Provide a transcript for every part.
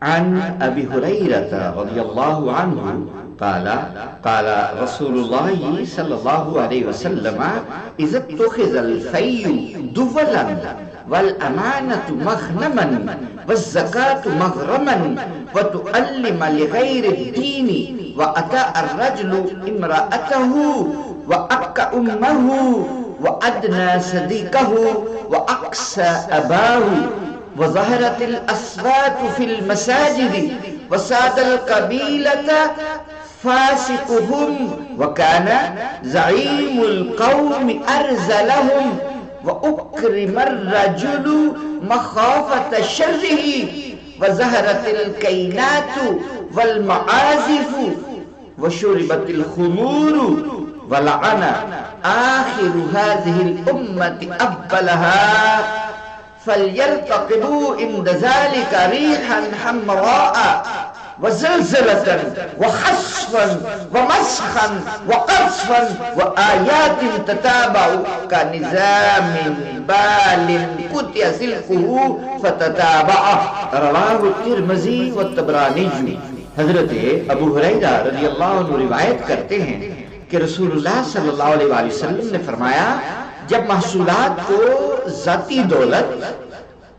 عن أبي هريرة رضي الله عنه قال قال رسول الله صلى الله عليه وسلم إذا اتخذ الفي دولا والأمانة مغنما والزكاة مغرما وتؤلم لغير الدين وأتى الرجل امرأته وأبكى أمه وأدنى صديقه وأقسى أباه وظهرت الأصوات في المساجد وساد القبيلة فاسقهم وكان زعيم القوم أرذلهم وأكرم الرجل مخافة شره وظهرت الكينات والمعازف وشربت الخمور ولعن آخر هذه الأمة أبلها فليرتقبوا عند ذلك ريحا حمراء وزلزلة وخسفا ومسخا وقذفا وآيات تتابع كنظام بال قطع سلكه فتتابع رواه الترمذی والطبرانی۔ حضرت ابو ہریرہ رضی اللہ عنہ روایت کرتے ہیں کہ رسول اللہ صلی اللہ علیہ وآلہ وسلم نے فرمایا جب محصولات کو ذاتی دولت،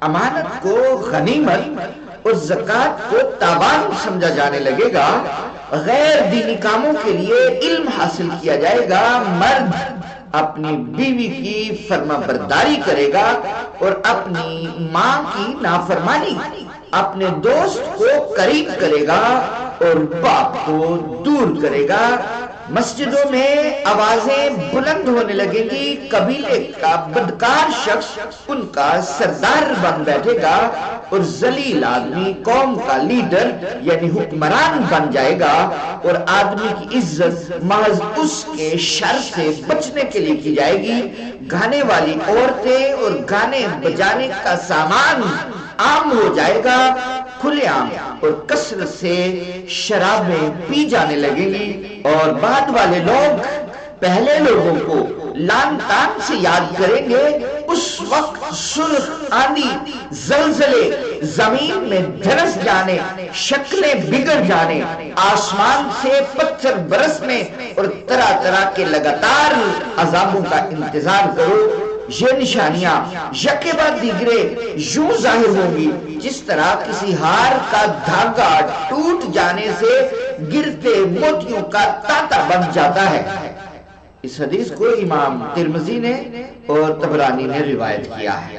امانت کو غنیمت اور زکوٰۃ کو تاوان سمجھا جانے لگے گا، غیر دینی کاموں کے لیے علم حاصل کیا جائے گا، مرد اپنی بیوی کی فرما برداری کرے گا اور اپنی ماں کی نافرمانی، اپنے دوست کو قریب کرے گا اور باپ کو دور کرے گا، مسجدوں میں آوازیں بلند ہونے لگیں گی، قبیلے کا بدکار شخص ان کا سردار بن بیٹھے گا اور ذلیل آدمی قوم کا لیڈر یعنی حکمران بن جائے گا، اور آدمی کی عزت محض اس کے شر سے بچنے کے لیے کی جائے گی۔ گانے والی عورتیں اور گانے بجانے کا سامان عام ہو جائے گا، کھلے عام اور کثرت سے شرابیں پی جانے لگیں گی، اور بعد والے لوگ پہلے لوگوں کو لان تان سے یاد کریں گے۔ اس وقت سرخ آندھی، زلزلے، زمین میں دھنس جانے، شکلیں بگڑ جانے، آسمان سے پتھر برسنے اور طرح طرح کے لگاتار عذابوں کا انتظار کرو۔ یہ نشانیاں یکے بعد دیگرے یوں ظاہر ہوں گی جس طرح کسی ہار کا دھاگا ٹوٹ جانے سے گرتے موتیوں کا تانتا بن جاتا ہے۔ اس حدیث کو امام ترمذی نے اور طبرانی نے روایت کیا ہے۔